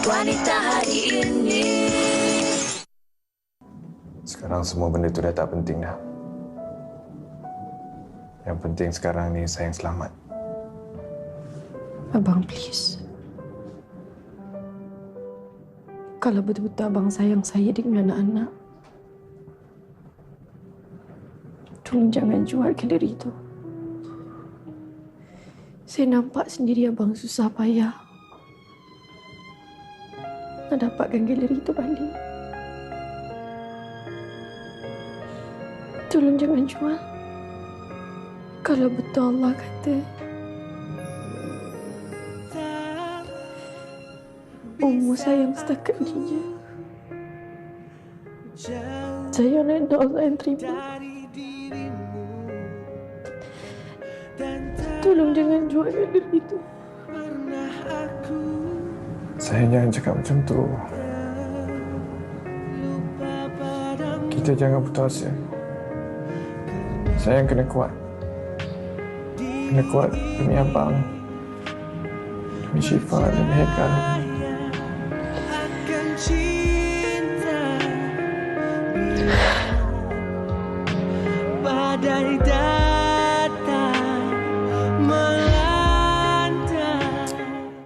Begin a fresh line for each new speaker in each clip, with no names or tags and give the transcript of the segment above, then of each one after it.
wanita hari ini.
Sekarang semua benda itu dah tak penting dah. Yang penting sekarang ni saya yang selamat.
Abang, please. Kalau betul-betul abang sayang saya dengan anak-anak, tolong jangan jual galeri itu. Saya nampak sendiri abang susah payah nak dapatkan galeri itu balik. Tolong jangan jual. Kalau betul Allah kata umur sayang setakat ini, saya redha Allah yang terima. Tolong jangan jual galeri itu.
Saya jangan cakap macam tu. Kita jangan putus asa. Saya yang kena kuat. Kena kuat demi abang. Demi Syifa, demi Haikal.
Badai datang melanda.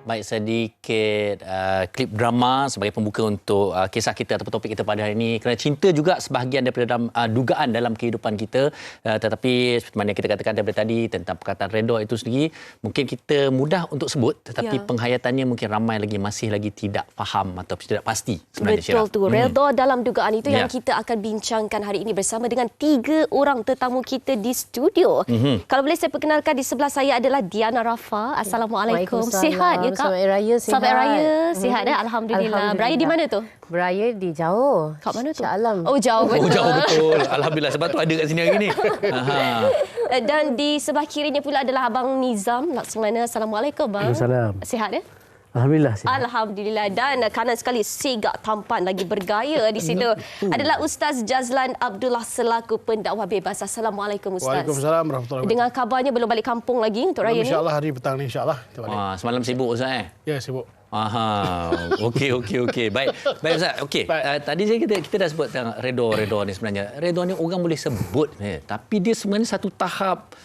Baik, sedikit klip drama sebagai pembuka untuk kisah kita ataupun topik kita pada hari ini. Kerana cinta juga sebahagian daripada dugaan dalam kehidupan kita. Tetapi seperti mana kita katakan daripada tadi tentang perkataan redha itu sendiri, mungkin kita mudah untuk sebut, tetapi penghayatannya mungkin ramai lagi masih lagi tidak faham atau tidak pasti sebenarnya.
Betul tu. Redha dalam dugaan itu yang kita akan bincangkan hari ini bersama dengan 3 orang tetamu kita di studio. Kalau boleh saya perkenalkan, di sebelah saya adalah Diana Rafa. Assalamualaikum. Sihat ya, Kak?
Selamat Raya, sihat.
Selamat Raya, sihat dah. Alhamdulillah. Beraya di mana tu?
Beraya di jauh.
Kat mana tu?
Shah Alam.
Oh, jauh.
Oh, jauh betul. Alhamdulillah, sebab tu ada kat sini hari ni.
Dan di sebelah kirinya pula adalah Abang Nizam Laksamana. Assalamualaikum, Bang.
Waalaikumsalam.
Sihat ya?
Alhamdulillah. Sihat.
Alhamdulillah. Dan kanan sekali, sigak tampan lagi bergaya di situ adalah Ustaz Jazlan Abdullah selaku pendakwah bebas. Assalamualaikum, Ustaz.
Waalaikumsalam warahmatullahi wabarakatuh.
Dengan kabarnya belum balik kampung lagi untuk raya ni?
InsyaAllah hari petang ni insyaAllah kita balik.
Semalam sibuk Ustaz
Ya, sibuk.
Okey. Baik Ustaz. Okey. Tadi kita dah sebut tentang redha ni sebenarnya. Redha ni orang boleh sebut, tapi dia sebenarnya satu tahap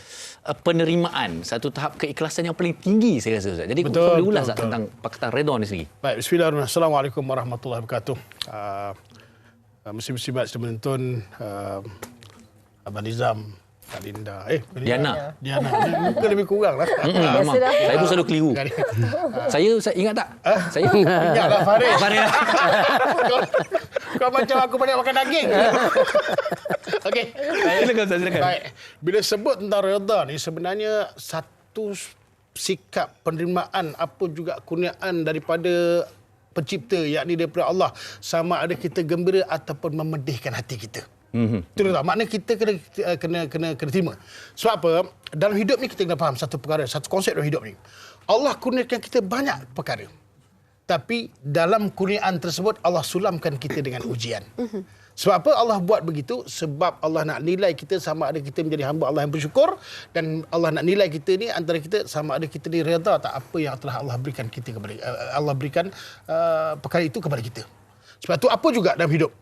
penerimaan, satu tahap keikhlasan yang paling tinggi saya rasa Ustaz. Jadi boleh ulas tentang perkataan redha ni sendiri.
Baik, bismillahirrahmanirrahim. Assalamualaikum warahmatullahi wabarakatuh. Muslim-muslimat sedang menonton, Abang Nizam, Kak Linda.
Diana.
Muka lebih kurang lah.
Saya pun selalu keliru. Saya ingat tak? Saya
ingatlah Farid.
Farid.
Kau macam aku banyak makan daging. Okey.
Silakan.
Baik. Bila sebut tentang redha ni, sebenarnya satu sikap penerimaan apa juga kurniaan daripada pencipta, yakni daripada Allah, sama ada kita gembira ataupun memedihkan hati kita. Itu dah makna kita kena terima. Sebab apa? Dalam hidup ni kita kena faham satu perkara, satu konsep dalam hidup ni. Allah kurniakan kita banyak perkara. Tapi dalam kurniaan tersebut Allah sulamkan kita dengan ujian. Sebab apa Allah buat begitu? Sebab Allah nak nilai kita sama ada kita menjadi hamba Allah yang bersyukur, dan Allah nak nilai kita ni antara kita sama ada kita ni redha tak apa yang telah Allah berikan kita kepada Allah berikan perkara itu kepada kita. Sebab tu apa juga dalam hidup,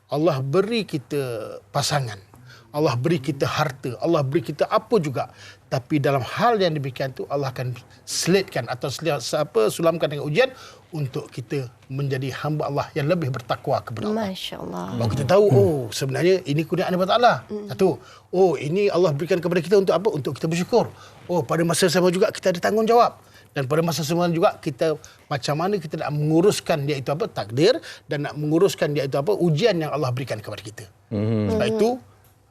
Allah beri kita pasangan, Allah beri kita harta, Allah beri kita apa juga. Tapi dalam hal yang demikian tu Allah akan selitkan atau sulamkan dengan ujian untuk kita menjadi hamba Allah yang lebih bertakwa kepada Allah.
Masya-Allah.
Baru kita tahu, sebenarnya ini kurniaan daripada Allah. Satu, ini Allah berikan kepada kita untuk apa? Untuk kita bersyukur. Pada masa sama juga kita ada tanggungjawab. Dan pada masa sama juga kita macam mana kita nak menguruskan dia itu apa? Takdir, dan nak menguruskan dia itu apa? Ujian yang Allah berikan kepada kita. Sebab itu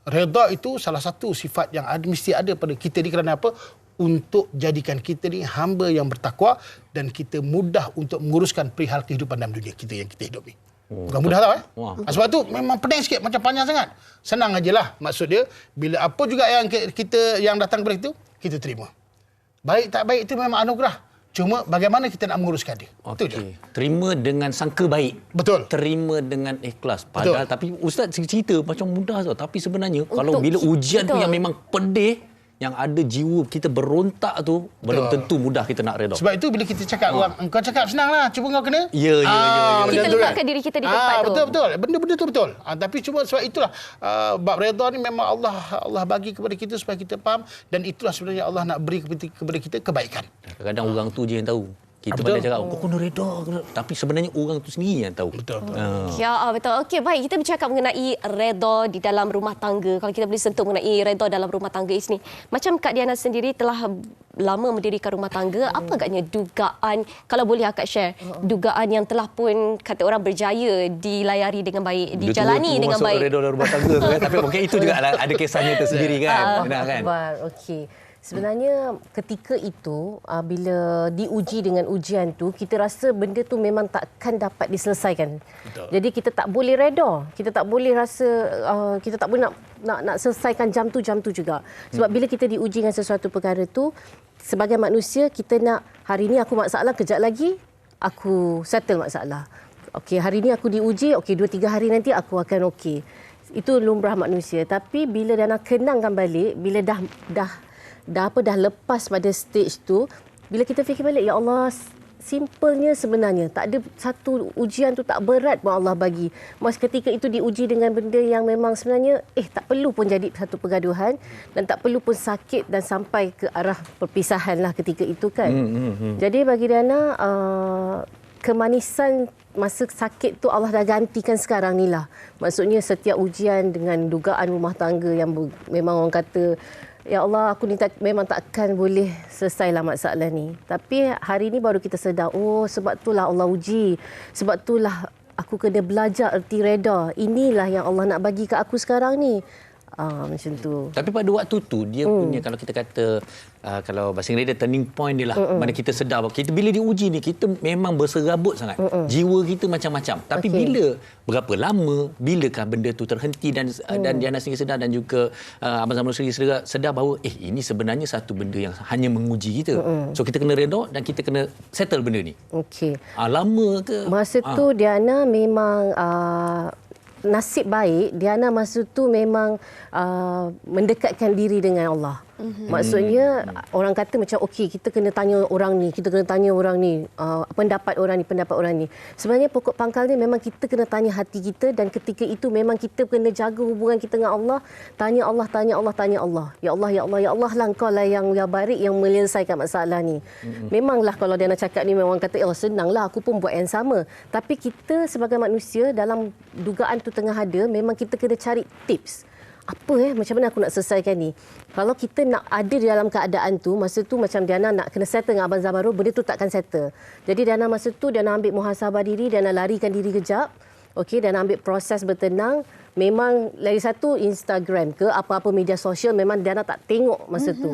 redha itu salah satu sifat yang mesti ada pada kita ni. Kerana apa? Untuk jadikan kita ni hamba yang bertakwa dan kita mudah untuk menguruskan perihal kehidupan dalam dunia kita yang kita hidup ni. Bukan mudah tau. Sebab tu memang pening sikit, macam panjang sangat. Senang ajalah. Maksud dia, bila apa juga yang datang kepada itu, kita terima. Baik tak baik itu memang anugerah. Cuma bagaimana kita nak menguruskan dia.
Okey. Terima dengan sangka baik.
Betul.
Terima dengan ikhlas. Padahal tapi Ustaz cerita macam mudah tau. Tapi sebenarnya kalau bila ujian tu yang memang pedih, yang ada jiwa kita berontak tu, belum tentu mudah kita nak redha.
Sebab itu bila kita cakap orang, kau cakap senang lah, cuba kau kena.
Ya.
Kita letakkan diri kita di tempat tu.
Betul. Benda-benda tu betul. Tapi cuma sebab itulah bab redha ni memang Allah bagi kepada kita supaya kita faham, dan itulah sebenarnya Allah nak beri kepada kita kebaikan.
Kadang-kadang orang tu je yang tahu. Kita pandai cakap, kau kena redha. Tapi sebenarnya orang tu sendiri yang tahu.
Betul.
Ya, betul. Okey, baik. Kita bercakap mengenai redha di dalam rumah tangga. Kalau kita boleh sentuh mengenai redha dalam rumah tangga ini. Macam Kak Diana sendiri telah lama mendirikan rumah tangga. Apa agaknya dugaan, kalau boleh Akak share, dugaan yang telah pun kata orang berjaya dilayari dengan baik, dijalani dengan baik.
Redha dalam rumah tangga tu kan. Tapi mungkin itu juga ada kisahnya tersendiri kan. Benar kan?
Okey. Sebenarnya ketika itu bila diuji dengan ujian tu, kita rasa benda tu memang takkan dapat diselesaikan. Betul. Jadi kita tak boleh redha. Kita tak boleh rasa kita tak boleh nak selesaikan jam tu juga. Sebab bila kita diuji dengan sesuatu perkara tu, sebagai manusia kita nak hari ni aku masalah, kejap lagi aku settle masalah. Okey, hari ni aku diuji, okey 2-3 hari nanti aku akan okey. Itu lumrah manusia. Tapi bila dah nak kenangkan balik, bila dah lepas pada stage tu, bila kita fikir balik, ya Allah, simpelnya sebenarnya. Tak ada satu ujian tu tak berat pun Allah bagi. Mas ketika itu diuji dengan benda yang memang sebenarnya tak perlu pun jadi satu pergaduhan, dan tak perlu pun sakit dan sampai ke arah perpisahan lah ketika itu kan. Jadi bagi Diana, kemanisan masa sakit tu Allah dah gantikan sekarang ni lah. Maksudnya setiap ujian dengan dugaan rumah tangga yang memang orang kata, ya Allah, aku ni memang takkan boleh selesailah masalah ni. Tapi hari ni baru kita sedar, sebab itulah Allah uji. Sebab itulah aku kena belajar erti redha. Inilah yang Allah nak bagi kat aku sekarang ni. Macam tu. Tapi
pada waktu tu dia punya, kalau kita kata kalau bahasa Inggeris dia turning point dia lah. Mana kita sedar bahawa kita bila diuji ni kita memang berserabut sangat. Jiwa kita macam-macam. Tapi bila berapa lama, bilakah benda tu terhenti dan Diana sendiri sedar, dan juga Abang Zamrul sendiri sedar bahawa ini sebenarnya satu benda yang hanya menguji kita. So kita kena redha dan kita kena settle benda ni. Okey. Lama ke? Masa tu Diana memang nasib baik, Diana masa tu memang mendekatkan diri dengan Allah. Maksudnya orang kata macam okey, kita kena tanya orang ni, pendapat orang ni. Sebenarnya pokok pangkalnya memang kita kena tanya hati kita, dan ketika itu memang kita kena jaga hubungan kita dengan Allah. Tanya Allah. Ya Allah lah, engkau lah yang barik, yang menyelesaikan masalah ni. Memanglah kalau Diana cakap ni memang kata senanglah, aku pun buat yang sama. Tapi kita sebagai manusia dalam dugaan tu tengah ada, memang kita kena cari tips. Macam mana aku nak selesaikan ni? Kalau kita nak ada di dalam keadaan tu, masa tu macam Diana nak kena settle dengan Abang Zamrul, benda tu takkan settle. Jadi Diana masa tu, Diana ambil muhasabah diri, Diana larikan diri kejap. Okey, Diana ambil proses bertenang. Memang lagi satu, Instagram ke apa-apa media sosial, memang Diana tak tengok masa tu.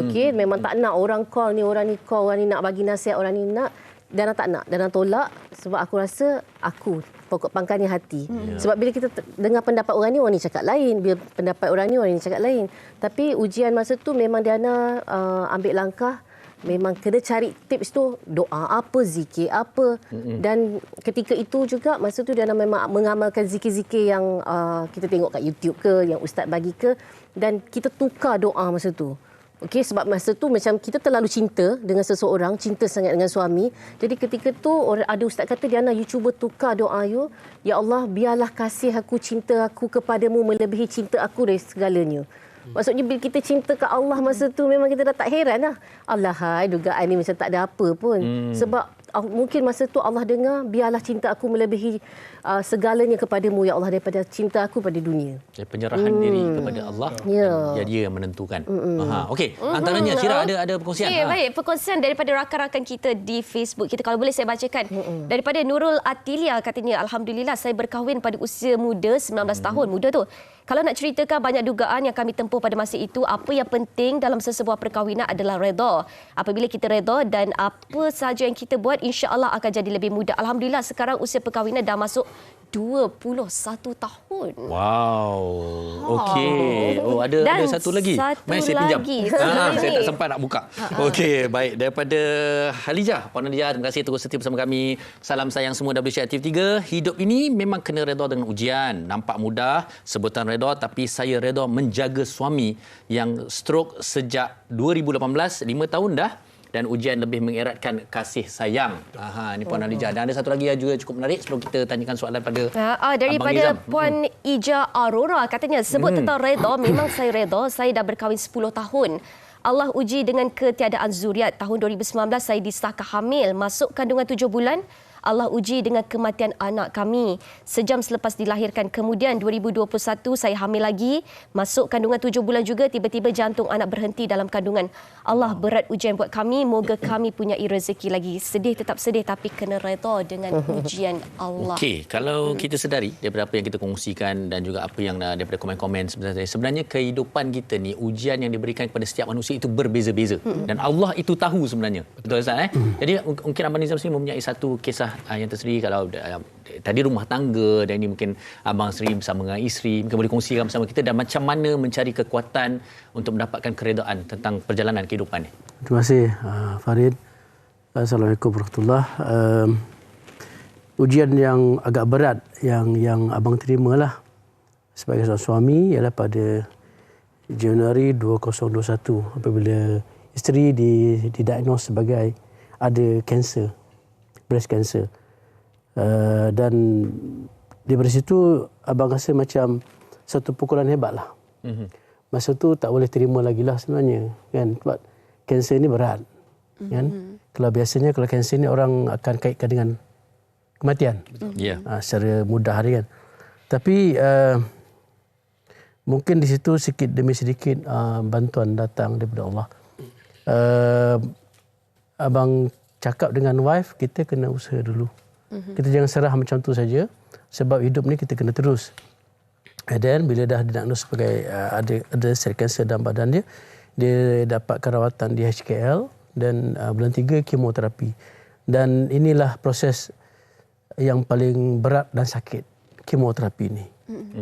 Okey, memang tak nak orang call ni, orang ni call, orang ni nak bagi nasihat, orang ni nak. Diana tak nak, Diana tolak sebab aku rasa pokok pangkalnya hati. Sebab bila kita dengar pendapat orang ni cakap lain. Bila pendapat orang ni cakap lain. Tapi ujian masa tu memang Diana ambil langkah. Memang kena cari tips tu. Doa apa, zikir apa. Dan ketika itu juga, masa tu Diana memang mengamalkan zikir-zikir yang kita tengok kat YouTube ke, yang ustaz bagi ke. Dan kita tukar doa masa tu. Okey, sebab masa tu macam kita terlalu cinta dengan seseorang, cinta sangat dengan suami. Jadi ketika tu ada ustaz kata, Diana, you cuba tukar doa you. Ya Allah, biarlah kasih aku, cinta aku kepadamu melebihi cinta aku dari segalanya. Maksudnya bila kita cinta ke Allah masa tu, memang kita dah tak heran lah. Allah, dugaan ni macam tak ada apa pun. Sebab mungkin masa tu Allah dengar, biarlah cinta aku melebihi segalanya kepadamu, ya Allah, daripada cinta aku pada dunia. Jadi penyerahan diri kepada Allah, dia yang menentukan. Okey, antaranya Syirah ada perkongsian.
Baik, perkongsian daripada rakan-rakan kita di Facebook kita. Kalau boleh saya bacakan. Daripada Nurul Atilia, katanya, alhamdulillah saya berkahwin pada usia muda, 19 tahun. Muda tu. Kalau nak ceritakan banyak dugaan yang kami tempuh pada masa itu, apa yang penting dalam sesebuah perkahwinan adalah redha. Apabila kita redha dan apa sahaja yang kita buat, insya-Allah akan jadi lebih mudah. Alhamdulillah sekarang usia perkahwinan dah masuk 21 tahun.
Wow. Okey. Ada satu lagi. Mari saya pinjam. Saya tak sempat nak buka. Okey, baik. Daripada Halijah, Puan Halijah, terima kasih terus setia bersama kami. Salam sayang semua WC Aktif 3. Hidup ini memang kena redha dengan ujian. Nampak mudah, sebutan reda, tapi saya reda menjaga suami yang stroke sejak 2018, 5 tahun dah. Dan ujian lebih mengeratkan kasih sayang. Ini Puan Alijah. Dan ada satu lagi yang juga cukup menarik sebelum kita tanyakan soalan pada
daripada Puan Ija Aurora, katanya sebut tentang reda, memang saya reda, saya dah berkahwin 10 tahun. Allah uji dengan ketiadaan zuriat. Tahun 2019 saya disahkan hamil, masuk kandungan 7 bulan. Allah uji dengan kematian anak kami. Sejam selepas dilahirkan, kemudian 2021 saya hamil lagi, masuk kandungan 7 bulan juga, tiba-tiba jantung anak berhenti dalam kandungan. Allah berat ujian buat kami, moga kami punya rezeki lagi. Sedih tetap sedih, tapi kena reda dengan ujian Allah.
Okey, kalau kita sedari daripada apa yang kita kongsikan dan juga apa yang daripada komen-komen sebenarnya kehidupan kita ni, ujian yang diberikan kepada setiap manusia itu berbeza-beza. Dan Allah itu tahu sebenarnya. Betul Ustaz? Jadi mungkin Abang Nizam sendiri mempunyai satu kisah yang tersendiri. Kalau tadi rumah tangga, dan ini mungkin Abang sendiri bersama dengan isteri, mungkin boleh kongsikan bersama kita dan macam mana mencari kekuatan untuk mendapatkan keredaan tentang perjalanan kehidupan ni.
Terima kasih Farid. Assalamualaikum warahmatullahi wabarakatuh. Ujian yang agak berat yang abang terimalah sebagai seorang suami ialah pada Januari 2021 apabila isteri didiagnos sebagai ada kanser, breast cancer. Dan daripada situ abang rasa macam satu pukulan hebatlah. Masa tu tak boleh terima lagi lah sebenarnya, kan, sebab kanser ni berat, kan. Kalau biasanya kalau kanser ni orang akan kaitkan dengan kematian, secara mudah hari, kan. Tapi mungkin di situ sedikit demi sedikit bantuan datang daripada Allah. Abang cakap dengan wife, kita kena usaha dulu. Kita jangan serah macam tu saja, sebab hidup ni kita kena terus. Dan bila dah didiagnos sebagai ada sel kanser dalam badan dia, dia dapatkan rawatan di HKL dan bulan 3 kemoterapi. Dan inilah proses yang paling berat dan sakit, kemoterapi ni.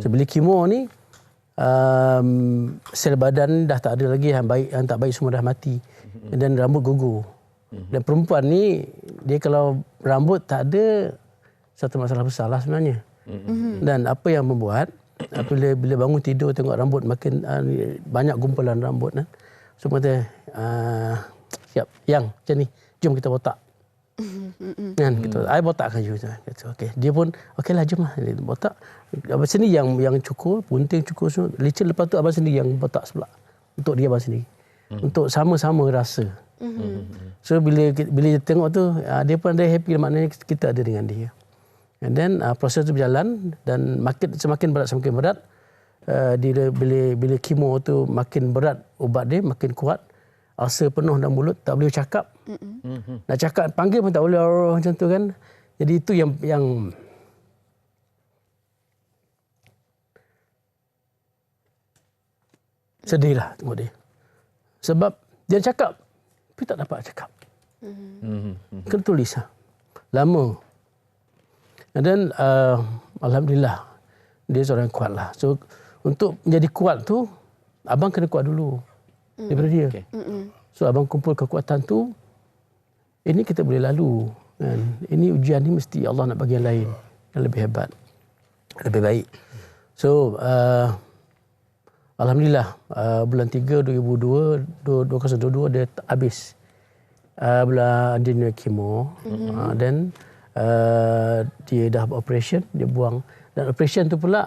Sebelum kemo ni, sel badan dah tak ada lagi, yang baik yang tak baik semua dah mati. Dan rambut gugur. Dan perempuan ni, dia kalau rambut tak ada, satu masalah besar lah sebenarnya. Dan apa yang membuat, bila bangun tidur tengok rambut makin banyak gumpulan rambut, kan. So kata, siap, yang macam ni, jom kita botak. Kan, kita, I botakkan you. Okay. Dia pun, okeylah, jom lah, botak. Abang sendiri yang cukur, punting cukur semua, licin. Lepas tu abang sendiri yang botak sebelah. Untuk dia abang sendiri. Untuk sama-sama rasa. So bila tengok tu, dia pun ada happy, maknanya kita ada dengan dia. And then proses tu berjalan dan semakin berat. Bila kemo tu makin berat, ubat dia makin kuat. Ulcer penuh dalam mulut, tak boleh cakap. Nak cakap, panggil pun tak boleh, macam tu, kan. Jadi itu yang sedihlah tengok dia. Sebab dia cakap, tapi tak dapat cakap. Kena tulis lah. Lama. Dan alhamdulillah, dia seorang yang kuat lah. So, untuk menjadi kuat tu, abang kena kuat dulu daripada dia. So, abang kumpul kekuatan tu, ini kita boleh lalu. Kan? Ini ujian ni mesti Allah nak bagi yang lain, yang lebih hebat, lebih baik. So, alhamdulillah, bulan 3 2022 dia habis. Bulan dia kemo. Dan dia dah operation, dia buang. Dan operation tu pula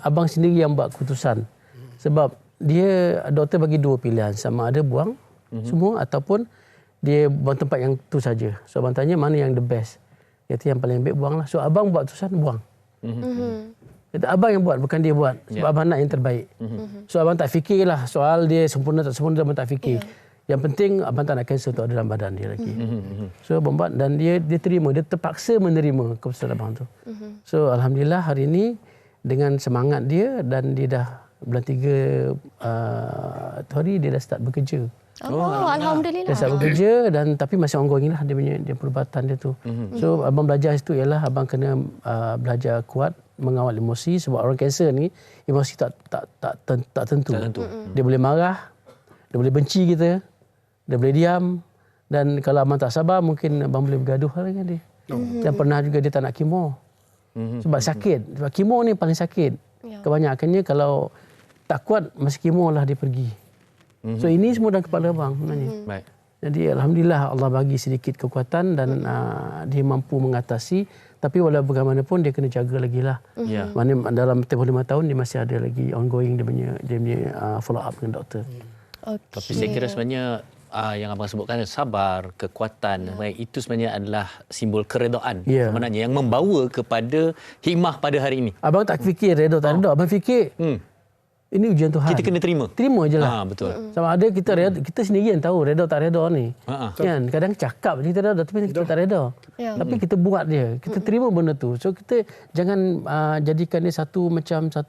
abang sendiri yang buat keputusan. Sebab dia, doktor bagi 2 pilihan, sama ada buang semua ataupun dia buang tempat yang tu saja. So abang tanya mana yang the best. Kata yang paling baik buanglah. So abang buat keputusan buang. Kata abang yang buat, bukan dia buat. Sebab abang nak yang terbaik. So abang tak fikirlah soal dia sempurna tak sempurna, abang tak fikir. Yang penting abang tak nak kanser tu ada dalam badan dia lagi. So abang buat dan dia terima, dia terpaksa menerima keputusan abang tu. So alhamdulillah hari ini dengan semangat dia dan dia dah bulan 3 hari dia dah start bekerja.
Alhamdulillah.
Dia start bekerja dan tapi masih ongoing lah dia perubatan dia tu. So abang belajar situ ialah abang kena belajar kuat mengawal emosi, sebab orang kanser ni emosi tak tentu. Dia boleh marah, dia boleh benci kita, dia boleh diam, dan kalau abang tak sabar mungkin abang boleh bergaduh dengan dia. Dan pernah juga dia tak nak kemo. Sebab sakit. Sebab kemo ni paling sakit. kebanyakannya kalau tak kuat masa kemo lah dia pergi. So ini semua dalam kepala abang sebenarnya.
Baik.
Jadi alhamdulillah Allah bagi sedikit kekuatan dan dia mampu mengatasi. Tapi walau bagaimanapun dia kena jaga lagi lah.
Ya.
Mana dalam tempoh 5 tahun dia masih ada lagi ongoing dia punya follow up dengan doktor.
Tapi saya kira sebenarnya yang abang sebutkan sabar, kekuatan, itu sebenarnya adalah simbol keredaan sebenarnya yang membawa kepada hikmah pada hari ini.
Abang tak fikir redha tak redha, abang fikir ini ujian Tuhan.
Kita kena terima.
Terima je lah.
Betul.
Sama ada kita sendiri yang tahu redha tak redha ni. Kan kadang cakap kita redha tapi kita tak redha. Tapi kita buat dia. Kita terima benda tu. So kita jangan jadikan dia satu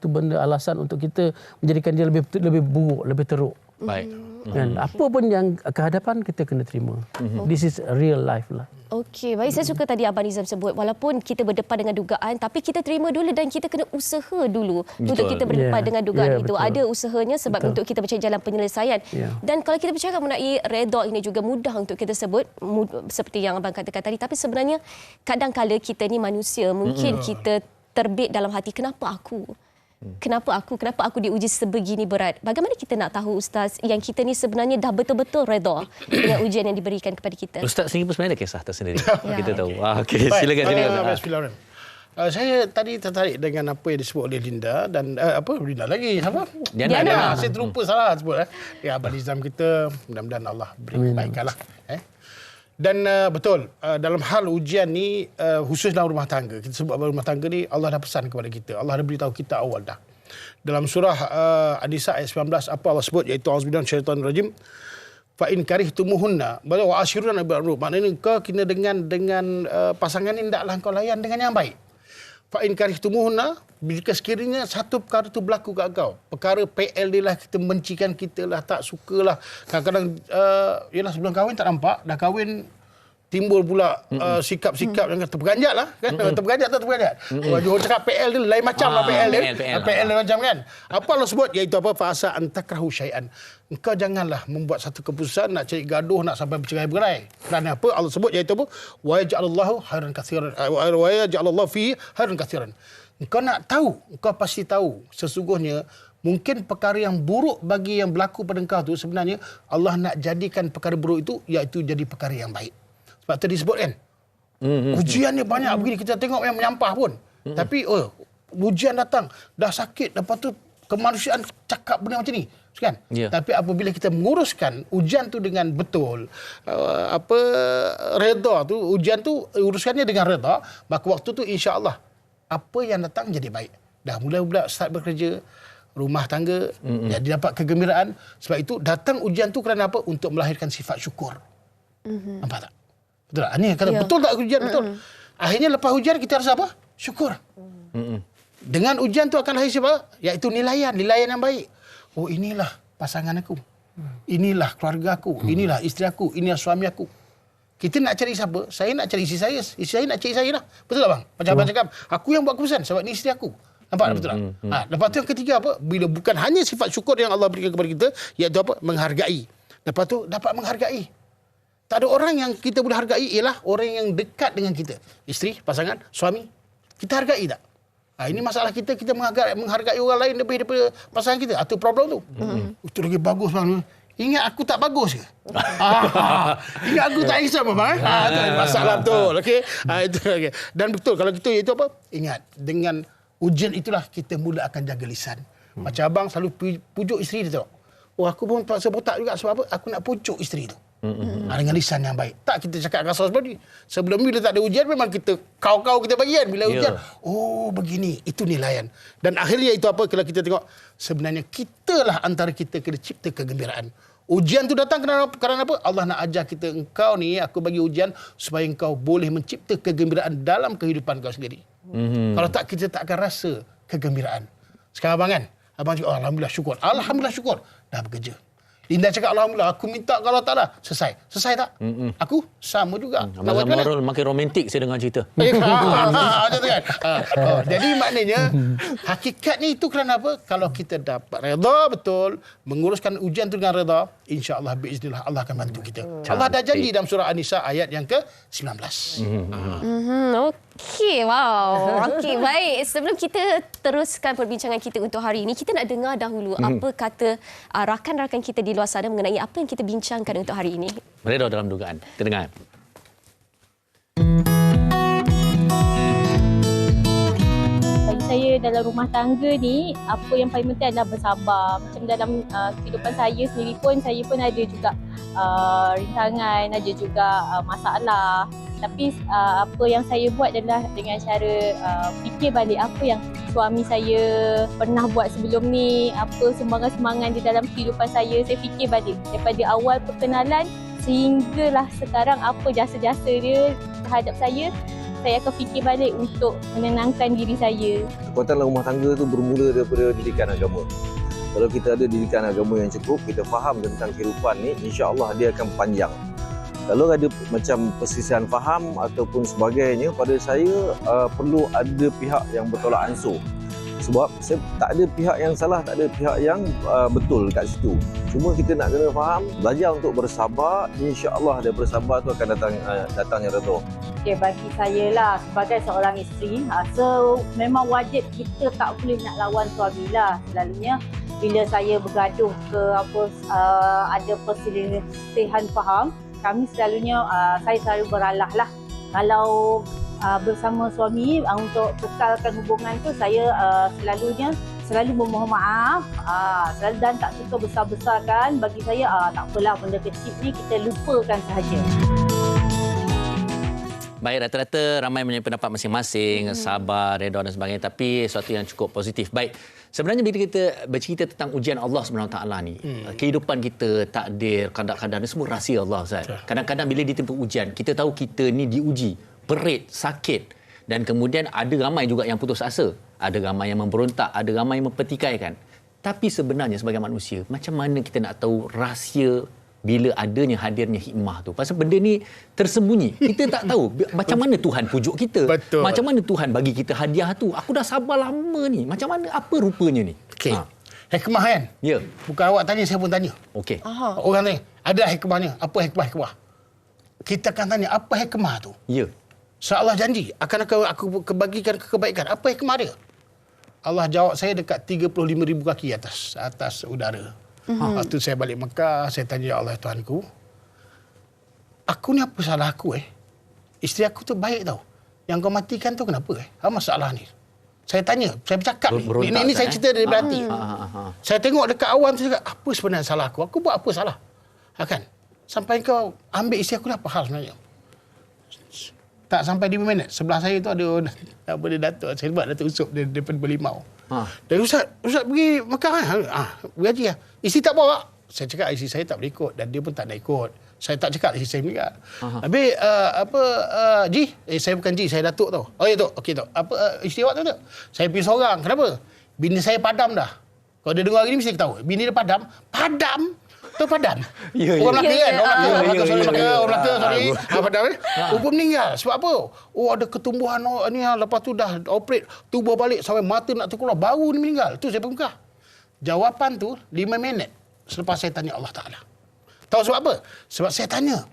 benda alasan untuk kita menjadikan dia lebih buruk, lebih teruk.
Baik.
Kan apa pun yang kehadapan kita kena terima. This is real life lah.
Okey, baik. Saya suka tadi Abang Nizam sebut walaupun kita berdepan dengan dugaan tapi kita terima dulu dan kita kena usaha dulu untuk kita berdepan dengan dugaan itu.
Betul.
Ada usahanya sebab untuk kita mencari jalan penyelesaian. Dan kalau kita bercakap mengenai redha ini juga mudah untuk kita sebut seperti yang Abang katakan tadi, tapi sebenarnya kadang-kala kita ni manusia, mungkin kita terbit dalam hati kenapa aku? Kenapa aku diuji sebegini berat? Bagaimana kita nak tahu Ustaz yang kita ni sebenarnya dah betul-betul redha dengan ujian yang diberikan kepada kita?
Ustaz sendiri pun sebenarnya ada kisah tersendiri. Kita tahu. Okey, silakan.
Bismillahirrahmanirrahim. Saya tadi tertarik dengan apa yang disebut oleh Linda dan Linda lagi siapa?
Diana.
Saya terlupa salah sebut Abang Nizam kita, mudah-mudahan Allah beri kebaikanlah. Dan betul, dalam hal ujian ni, khusus dalam rumah tangga, kita sebut rumah tangga ni, Allah dah pesan kepada kita. Allah dah beritahu kita awal dah. Dalam surah An-Nisa ayat 19, apa Allah sebut? Iaitu Auzubillahi minasyaitonirrajim. Fa in karihtumuhunna wa ashiruna bil ma'ruf. Maknanya kau kena dengan pasangan ni hendaklah kau layan dengan yang baik. Fa in karihtumuhunna, jika sekiranya satu perkara tu berlaku kat kau, perkara PL dia lah, kita mencikan, kita lah tak sukalah. Kadang-kadang yalah sebelum kahwin tak nampak, dah kahwin timbul pula sikap-sikap yang terperanjat lah kan. Terperanjat. Orang Johor cakap PL dia lain macam lah PL dia. PL dia macam kan. Apa Allah sebut? Iaitu apa? Fa asa an takrahu syai'an. Engkau janganlah membuat satu keputusan nak cari gaduh, nak sampai bercerai-berai. Kerana apa? Allah sebut iaitu apa? Wa yaj'alallahu khairan katsiran. Wa yaj'alallahu fi khairan katsiran. Engkau nak tahu, engkau pasti tahu sesungguhnya mungkin perkara yang buruk bagi yang berlaku pada engkau tu sebenarnya Allah nak jadikan perkara buruk itu iaitu jadi perkara yang baik. Sebab tadi sebut kan, ujiannya banyak begini, kita tengok yang menyampah pun. Tapi ujian datang, dah sakit, lepas tu kemanusiaan cakap benda macam ni. Kan? Tapi apabila kita menguruskan ujian tu dengan betul, redha tu, ujian tu uruskannya dengan redha, maka waktu tu insya-Allah apa yang datang jadi baik. Dah mula start bekerja, rumah tangga, jadi dapat kegembiraan. Sebab itu datang ujian tu kerana apa? Untuk melahirkan sifat syukur. Nampak tak? Betul tak? Ini kata betul tak ujian? Betul. Akhirnya lepas ujian kita rasa apa? Syukur. Dengan ujian tu akan lahir siapa? Iaitu nilaian yang baik. Oh, inilah pasangan aku. Inilah keluarga aku. Inilah isteri aku. Inilah suami aku. Kita nak cari siapa? Saya nak cari isteri saya. Isteri saya nak cari saya lah. Betul tak bang? Macam abang cakap, aku yang buat keputusan sebab ni isteri aku. Nampak tak? Betul tak? Lepas tu yang ketiga apa? Bila bukan hanya sifat syukur yang Allah berikan kepada kita, iaitu apa? Menghargai. Lepas tu dapat menghargai. Tak ada orang yang kita boleh hargai ialah orang yang dekat dengan kita. Isteri, pasangan, suami. Kita hargai tak? Ini masalah kita menghargai orang lain daripada pasangan kita. Atau problem tu. Itu lagi bagus bang. Ingat aku tak bagus ke? Ingat aku tak handsome bang? Itu masalah betul. Okay? Itu okay. Dan betul kalau gitu itu apa? Ingat, dengan ujian itulah kita mula akan jaga lisan. Macam abang selalu pujuk isteri dia tau. Oh, aku pun terpaksa botak juga sebab apa? Aku nak pujuk isteri tu. Dengan lisan yang baik. Tak kita cakap kasar sebab ni. Sebelum bila tak ada ujian memang kita kau kita bagi kan. Bila ujian, oh begini, itu nilaian. Dan akhirnya itu apa? Kalau kita tengok sebenarnya kitalah antara kita kena cipta kegembiraan. Ujian tu datang kerana apa? Allah nak ajar kita, engkau ni aku bagi ujian supaya engkau boleh mencipta kegembiraan dalam kehidupan kau sendiri. Kalau tak kita tak akan rasa kegembiraan. Sekarang abang kan? Abang cakap alhamdulillah syukur. Alhamdulillah syukur. Dah bekerja. Linda cakap alhamdulillah aku minta kalau tak lah selesai tak? Aku sama juga.
Abang Marul makin romantik saya dengar cerita.
Macam tu kan. Jadi maknanya hakikatnya itu kerana apa? Kalau kita dapat redha betul, menguruskan ujian itu dengan redha, insya-Allah biiznillah Allah akan bantu kita. Allah dah janji dalam surah An-Nisa ayat yang ke-19.
Okey, wow. Okey, baik. Sebelum kita teruskan perbincangan kita untuk hari ini, kita nak dengar dahulu apa kata rakan-rakan kita di luar sana mengenai apa yang kita bincangkan untuk hari ini.
Redha dalam dugaan. Kita dengar.
Bagi saya dalam rumah tangga ni, apa yang paling penting adalah bersabar. Macam dalam kehidupan saya sendiri pun, saya pun ada juga rintangan, ada juga masalah. Tapi apa yang saya buat adalah dengan cara fikir balik apa yang suami saya pernah buat sebelum ni, apa sumbangan-sumbangan di dalam kehidupan saya fikir balik. Daripada awal perkenalan sehinggalah sekarang apa jasa-jasa dia terhadap saya akan fikir balik untuk menenangkan diri saya.
Kekuatan dalam rumah tangga tu bermula daripada didikan agama. Kalau kita ada didikan agama yang cukup, kita faham tentang kehidupan ni, insya-Allah dia akan panjang. Kalau ada macam perselisihan faham ataupun sebagainya, pada saya perlu ada pihak yang bertolak ansur. Sebab tak ada pihak yang salah, tak ada pihak yang betul kat situ. Cuma kita nak kena faham, belajar untuk bersabar, insya-Allah daripada bersabar tu akan datangnya redha.
Okay, bagi saya lah sebagai seorang isteri, so memang wajib kita tak boleh nak lawan suami lah. Selalunya bila saya bergaduh ke ada perselisihan faham, kami selalunya saya selalu beralah lah. Kalau bersama suami untuk kekalkan hubungan tu, saya selalu memohon maaf dan tak suka besar-besarkan. Bagi saya tak apalah, benda kecil ni kita lupakan sahaja.
Baik, rata-rata ramai mempunyai pendapat masing-masing, sabar, redha dan sebagainya, tapi sesuatu yang cukup positif. Baik, sebenarnya bila kita bercerita tentang ujian Allah SWT ni, kehidupan kita, takdir, kadar-kadar ni semua rahsia Allah, Ustaz. Kadang-kadang bila ditempuh ujian, kita tahu kita ni diuji, perit, sakit, dan kemudian ada ramai juga yang putus asa, ada ramai yang memberontak, ada ramai yang mempertikaikan. Tapi sebenarnya sebagai manusia, macam mana kita nak tahu rahsia bila adanya hadirnya hikmah tu? Pasal benda ni tersembunyi. Kita tak tahu macam mana Tuhan pujuk kita.
Betul.
Macam mana Tuhan bagi kita hadiah tu. Aku dah sabar lama ni. Macam mana, apa rupanya ni?
Okey. Hikmah kan?
Ya.
Bukan awak tanya, saya pun tanya.
Okey.
Orang tanya, ada hikmahnya. Apa hikmah? Kita akan tanya, apa hikmah tu?
Ya.
Allah janji akan aku kebagikan kebaikan. Apa hikmah dia? Allah jawab saya dekat 35,000 kaki atas udara. Waktu saya balik Mekah, saya tanya, ya Allah Tuhanku, aku ni apa salah aku Isteri aku tu baik tau. Yang kau matikan tu kenapa apa masalah ni? Saya tanya, saya bercakap ni. Ini saya cerita dari hati. Saya tengok dekat awan tu cakap, apa sebenarnya salah aku? Aku buat apa salah? Kan? Sampai kau ambil isteri aku ni, apa hal sebenarnya? Tak sampai 5 minit, sebelah saya tu ada Datuk. Saya buat Datuk Usop daripada Berlimau. Dan Ustaz pergi Mekah kan? Pergi haji lah. Isteri tak bawa. Saya cakap isteri saya tak boleh ikut dan dia pun tak nak ikut. Saya tak cakap isteri saya meninggal. Habis Ji, saya bukan Ji, saya Datuk tau. Oh ya Tok, okey Tok. Isteri awak tu tak? Saya pergi seorang. Kenapa? Bini saya padam dah. Kalau dia dengar hari ni mesti tahu. Bini dia padam. Tu padam. Orang Melaka kan? Orang Melaka, sorry. Padam Rupa meninggal. Sebab apa? Ada ketumbuhan ni, lepas tu dah operate, tubuh balik sampai mata nak terkeluar, baru ni meninggal. Tu saya pergi Mekah. Jawapan tu 5 minit selepas saya tanya Allah Ta'ala. Tahu sebab apa? Sebab saya tanya,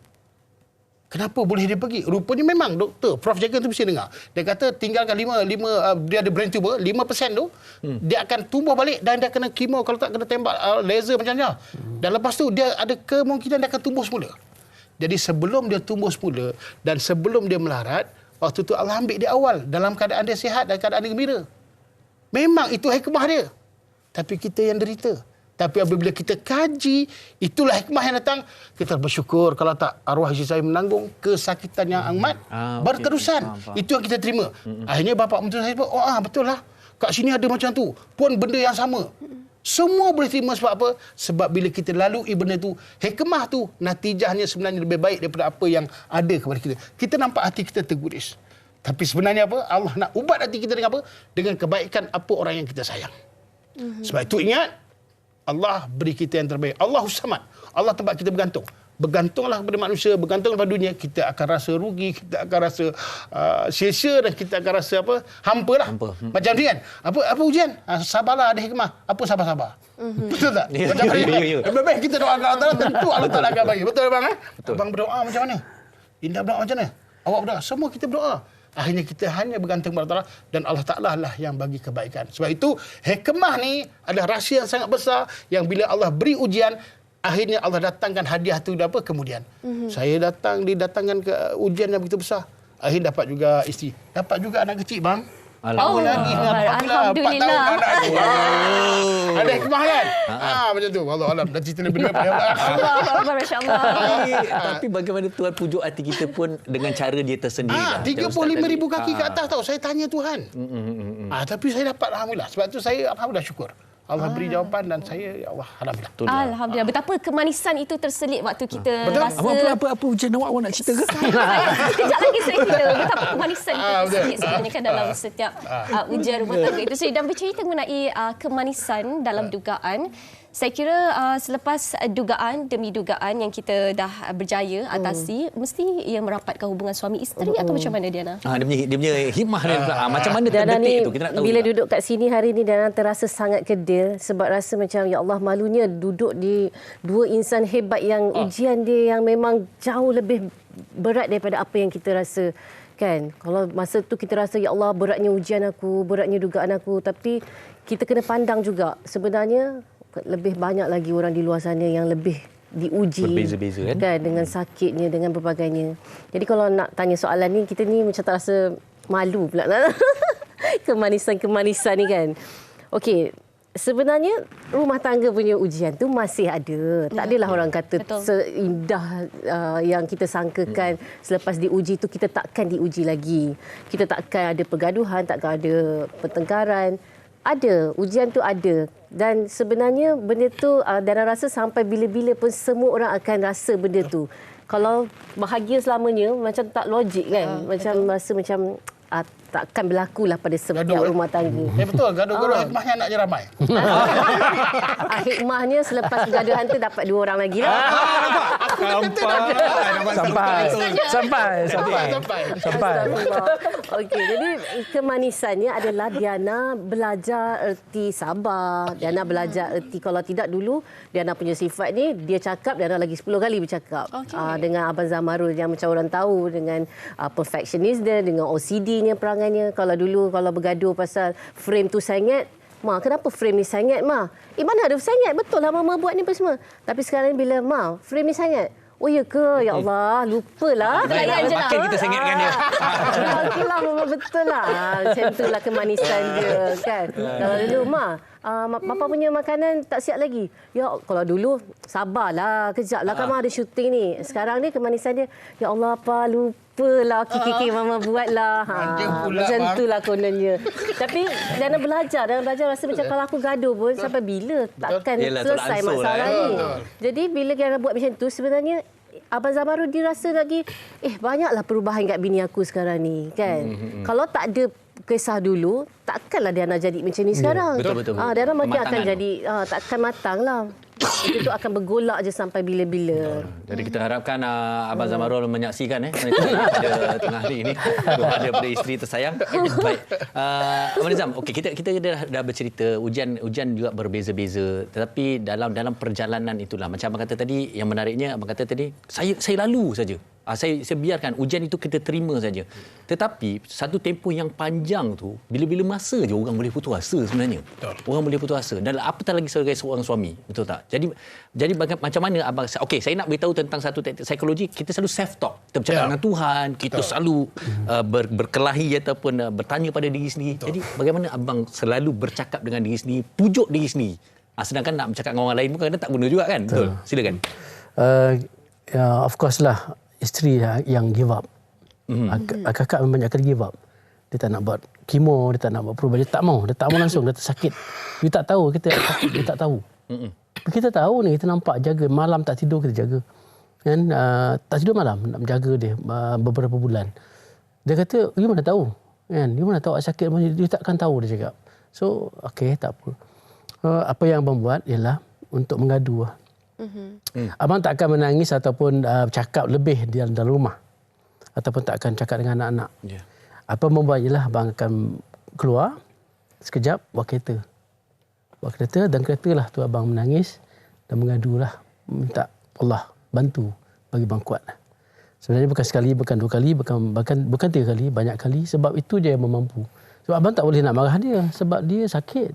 kenapa boleh dia pergi? Rupanya memang doktor, Prof Jagan tu mesti dengar. Dia kata tinggalkan dia ada brain tumor, 5% tu, dia akan tumbuh balik dan dia kena kemo, kalau tak kena tembak laser macam-macam. Dan lepas tu dia ada kemungkinan dia akan tumbuh semula. Jadi sebelum dia tumbuh semula dan sebelum dia melarat, waktu tu Allah ambil dia awal dalam keadaan dia sihat dan keadaan dia gembira. Memang itu hikmah dia. Tapi kita yang derita. Tapi apabila kita kaji, itulah hikmah yang datang. Kita bersyukur kalau tak arwah isteri saya menanggung kesakitan yang amat berterusan. Itu yang kita terima. Akhirnya bapa mentua saya pun, betul lah. Kat sini ada macam tu. Pun benda yang sama. Semua boleh terima sebab apa? Sebab bila kita lalui benda tu, hikmah tu, natijahnya sebenarnya lebih baik daripada apa yang ada kepada kita. Kita nampak hati kita terguris. Tapi sebenarnya apa? Allah nak ubat hati kita dengan apa? Dengan kebaikan apa orang yang kita sayang. Sebab itu ingat, Allah beri kita yang terbaik. Allahus Samad. Allah tempat kita bergantung. Bergantunglah kepada manusia, bergantung kepada dunia, kita akan rasa rugi, kita akan rasa sia-sia dan kita akan rasa hampa lah. Macam ni kan? Apa ujian? Sabarlah, ada hikmah. Apa sabar-sabar? Betul tak? Lebih baik kita doa kepada Allah, tentu Allah Ta'ala akan bagi. Betul bang? Betul. Abang berdoa macam mana? Indah berdoa macam mana? Awak berdoa. Semua kita berdoa. Akhirnya kita hanya bergantung kepada Allah dan Allah Ta'ala lah yang bagi kebaikan. Sebab itu hikmah ni adalah rahsia yang sangat besar yang bila Allah beri ujian, akhirnya Allah datangkan hadiah tu apa kemudian. Saya didatangkan ke ujian yang begitu besar. Akhirnya dapat juga isteri. Dapat juga anak kecil bang.
Alhamdulillah.
Ada hikmah kan? Macam tu. Allah alam. Dah cerita lebih daripada
Allah. Masya-Allah.
Tapi bagaimana Tuhan pujuk hati kita pun dengan cara dia tersendiri.
35,000 kaki ke atas tahu. Saya tanya Tuhan. Tapi saya dapat alhamdulillah. Sebab tu saya alhamdulillah syukur. Allah beri jawapan dan saya ya Allah alhamdulillah.
Alhamdulillah. Betapa kemanisan itu terselit waktu kita rasa.
Apa ujian awak nak cerita ke?
Kejap lagi saya kira betapa kemanisan itu terselit sebenarnya kan dalam setiap ujian rumah tangga itu. Dan bercerita mengenai kemanisan dalam dugaan. Saya kira selepas dugaan demi dugaan yang kita dah berjaya atasi, mesti ia merapatkan hubungan suami isteri atau macam mana Diana?
Dia punya hikmah dia pula. Macam mana
Diana
terdetik tu kita nak tahu.
Bila
juga.
duduk kat sini hari ni Diana terasa sangat kedil sebab rasa macam ya Allah malunya duduk di dua insan hebat yang ujian dia yang memang jauh lebih berat daripada apa yang kita rasa. Kan? Kalau masa tu kita rasa ya Allah beratnya ujian aku, beratnya dugaan aku, tapi kita kena pandang juga sebenarnya lebih banyak lagi orang di luar sana yang lebih diuji
berbeza-beza
kan dengan sakitnya, dengan berbagai-nya. Jadi kalau nak tanya soalan ni, kita ni macam tak rasa malu pula kemanisan-kemanisan ni kan. Okey, sebenarnya rumah tangga punya ujian tu masih ada. Tak adalah orang kata seindah yang kita sangkakan selepas diuji tu kita takkan diuji lagi. Kita takkan ada pergaduhan, takkan ada pertengkaran. Ada, ujian tu ada. Dan sebenarnya benda tu Dana rasa sampai bila-bila pun semua orang akan rasa benda tu. Kalau bahagia selamanya macam tak logik kan. Macam rasa macam takkan berlaku lah pada setiap rumah tangga.
Betul, gaduh-gaduh hikmahnya nak je ramai.
Hikmahnya selepas kegaduhan tu dapat 2 orang lagi lah. Sampai. Okey, jadi kemanisannya adalah Diana belajar erti sabar. Diana belajar erti kalau tidak dulu Diana punya sifat ni dia cakap Diana lagi 10 kali bercakap. Dengan Abang Zamarul yang macam orang tahu dengan perfectionist dia, dengan OCD-nya perangannya. Kalau dulu kalau bergaduh pasal frame tu sengit, Ma, kenapa frame ni sengit, Ma? Mana ada sengit? Betul lah Mama buat ni apa semua. Tapi sekarang bila, Ma, frame ni sengit. Oh ya ke? Ya Allah, lupalah.
Makin kita sengitkan dia.
Okeylah, Mama betul lah. Macam itulah kemanisan dia kan. Kalau dulu, Ma, Papa punya makanan tak siap lagi. Ya, kalau dulu, sabarlah. Kejap lah, kan Ma ada syuting ni. Sekarang ni kemanisan dia, ya Allah, Pa, lupalah. Okey, Mama buatlah. Macam itulah kononnya. Tapi Dana belajar rasa macam kalau aku gaduh pun sampai bila takkan selesai masalah ni. Jadi bila Dana buat macam tu sebenarnya Abang Zamarul dia rasa lagi banyaklah perubahan kat bini aku sekarang ni kan. Kalau tak ada kisah dulu takkanlah Diana jadi macam ni sekarang.
Betul.
Diana mungkin akan jadi takkan matang lah. Itu akan bergolak je sampai bila-bila.
Jadi kita harapkan Abang Zamarul menyaksikan pada tengah hari ini kepada isteri tersayang. Baik. Abang Nizam, okey kita dah bercerita ujian juga berbeza-beza, tetapi dalam perjalanan itulah macam abang kata tadi, yang menariknya abang kata tadi saya lalu saja. Saya biarkan ujian itu kita terima saja. Tetapi satu tempoh yang panjang tu bila-bila masa je orang boleh putus asa sebenarnya. Betul. Orang boleh putus asa. Dan apatah lagi sebagai seorang suami, betul tak? Jadi macam mana abang saya nak beritahu tentang satu teknik psikologi, kita selalu self talk. Kita bercakap dengan Tuhan, kita selalu berkelahi ataupun bertanya pada diri sendiri. Betul. Jadi bagaimana abang selalu bercakap dengan diri sendiri, pujuk diri sendiri. Sedangkan nak bercakap dengan orang lain pun kadang tak guna juga kan? Betul. Silakan.
Of course lah. Isteri yang give up. Kakak memang banyak kali give up. Dia tak nak buat kemo, dia tak nak buat perubahan. Dia tak mau langsung, dia tersakit. Dia tak tahu, dia tak tahu. Kita tahu ni, kita nampak jaga. Malam tak tidur, kita jaga. Kan? Tak tidur malam, nak menjaga dia beberapa bulan. Dia kata, you mana tahu? Kan? You mana tahu sakit? Dia takkan tahu, dia cakap. So, okey, tak apa. Apa yang abang buat ialah untuk mengadu lah. Abang tak akan menangis ataupun cakap lebih di dalam rumah ataupun tak akan cakap dengan anak-anak. Apa membuat ialah abang akan keluar sekejap bawa kereta dan kereta lah tu abang menangis dan mengadulah, minta Allah bantu bagi abang kuat. Sebenarnya bukan sekali, bukan 2 kali, bukan 3 kali, banyak kali. Sebab itu dia yang memampu. Sebab abang tak boleh nak marah dia sebab dia sakit.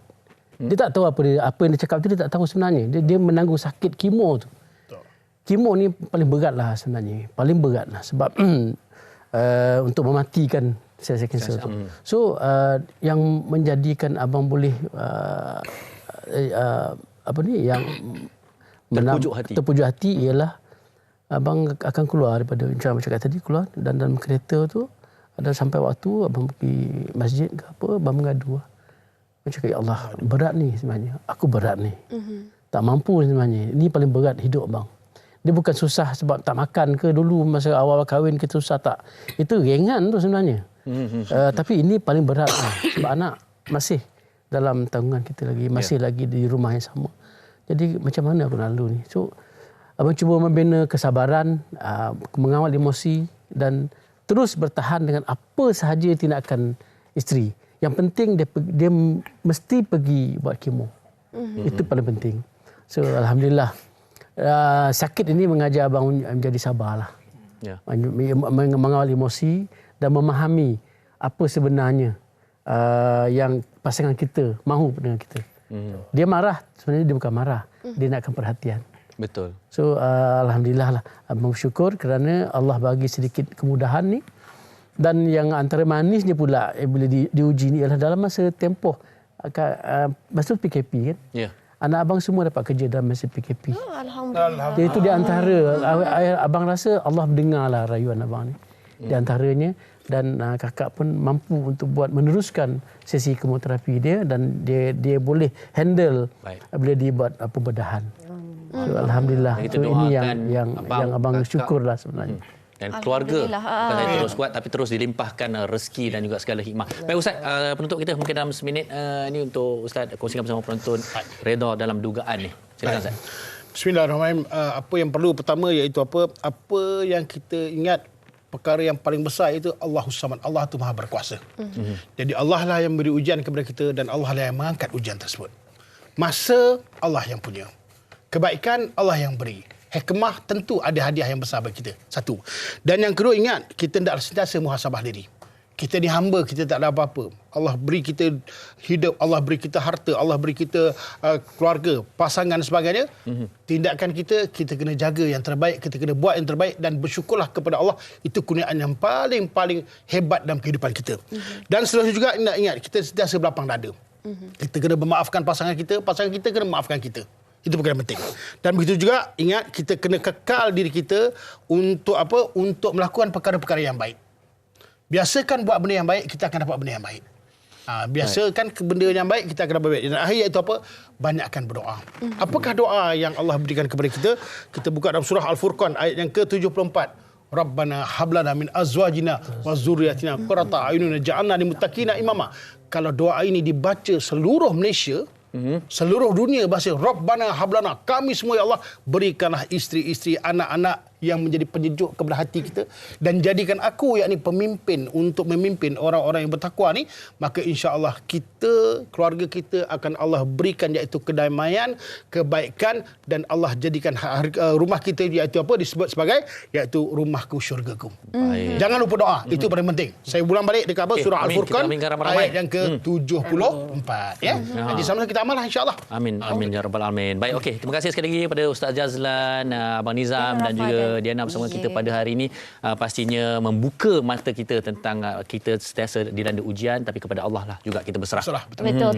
Dia tak tahu apa yang dia cakap tu, dia tak tahu sebenarnya. Dia menanggung sakit kemo tu. Kemo ni paling berat lah sebenarnya. Paling berat lah sebab untuk mematikan sel-sel kanser tu. So yang menjadikan abang boleh yang terpujuk hati ialah abang akan keluar daripada macam cakap tadi, keluar dan dalam kereta tu ada sampai waktu abang pergi masjid ke apa, abang mengadu. Abang cakap, ya Allah, berat ni sebenarnya. Aku berat ni. Tak mampu sebenarnya. Ini paling berat hidup abang. Dia bukan susah sebab tak makan ke dulu masa awal kahwin kita susah, tak. Itu ringan tu sebenarnya. Tapi ini paling berat lah. Sebab anak masih dalam tanggungan kita lagi, masih lagi di rumah yang sama. Jadi macam mana aku nak lalu ni? So abang cuba membina kesabaran, mengawal emosi dan terus bertahan dengan apa sahaja tindakan isteri. Yang penting dia mesti pergi buat kemo. Itu paling penting. So alhamdulillah, sakit ini mengajar abang menjadi sabarlah. Mengawal emosi dan memahami apa sebenarnya yang pasangan kita mahu dengan kita. Dia marah, sebenarnya dia bukan marah. Dia nakkan perhatian.
Betul.
So alhamdulillah lah, abang bersyukur kerana Allah bagi sedikit kemudahan ni. Dan yang antara manisnya pula bila diuji ni ialah dalam masa tempoh masa PKP kan. Ya. Anak abang semua dapat kerja dalam masa PKP.
Alhamdulillah.
Itu di antara abang rasa Allah mendengarlah rayuan abang ni. Di antaranya, dan kakak pun mampu untuk meneruskan sesi kemoterapi dia dan dia boleh handle bila dia buat pembedahan. So, alhamdulillah. So, ini yang abang syukurlah sebenarnya.
Dan keluarga bukan saya terus kuat tapi terus dilimpahkan rezeki dan juga segala hikmah. Baik Ustaz, penutup kita mungkin dalam seminit ini untuk Ustaz kongsikan bersama penonton redha dalam dugaan ni. Silakan Ustaz.
Bismillahirrahmanirrahim. Apa yang perlu pertama iaitu apa yang kita ingat, perkara yang paling besar itu Allahus Samad. Allah itu Maha Berkuasa. Jadi Allah lah yang beri ujian kepada kita dan Allah lah yang mengangkat ujian tersebut. Masa Allah yang punya. Kebaikan Allah yang beri. Hikmah tentu ada hadiah yang besar bagi kita. Satu. Dan yang kedua, ingat, kita tidak sentiasa muhasabah diri. Kita ni hamba, kita tak ada apa-apa. Allah beri kita hidup, Allah beri kita harta, Allah beri kita keluarga, pasangan dan sebagainya. Tindakan kita kena jaga yang terbaik, kita kena buat yang terbaik dan bersyukurlah kepada Allah. Itu kurniaan yang paling hebat dalam kehidupan kita. Dan seterusnya juga, ingat, kita sentiasa berlapang dada. Kita kena memaafkan pasangan kita kena memaafkan kita. Itu perkara penting. Dan begitu juga, ingat, kita kena kekal diri kita untuk apa? Untuk melakukan perkara-perkara yang baik. Biasakan buat benda yang baik, kita akan dapat benda yang baik. Biasakan benda yang baik, kita akan dapat baik. Dan akhir iaitu apa? Banyakkan berdoa. Apakah doa yang Allah berikan kepada kita? Kita buka dalam surah Al-Furqan ayat yang ke-74. Rabbana hablana min azwajina wa zurriyatina qurrata a'yunin waj'alna lil muttaqina imama. Kalau doa ini dibaca seluruh Malaysia, seluruh dunia bahasa Rabbana hablana, kami semua ya Allah berikanlah isteri-isteri, anak-anak yang menjadi penyejuk kepada hati kita dan jadikan aku yakni pemimpin untuk memimpin orang-orang yang bertakwa ni, maka insya-Allah kita, keluarga kita akan Allah berikan iaitu kedamaian, kebaikan dan Allah jadikan rumah kita iaitu apa disebut sebagai iaitu rumahku syurgaku. Jangan lupa doa, itu paling penting. Saya ulang balik dekat surah Al-Furqan ayat yang ke-74 ya. Jadi sama kita amallah insya-Allah.
Amin ya rabbal alamin. Baik, okey, terima kasih sekali lagi kepada Ustaz Jazlan, Abang Nizam dan juga Diana bersama kita pada hari ini. Pastinya membuka mata kita tentang kita sentiasa dilanda ujian tapi kepada Allah lah juga kita berserah.
Betul tu.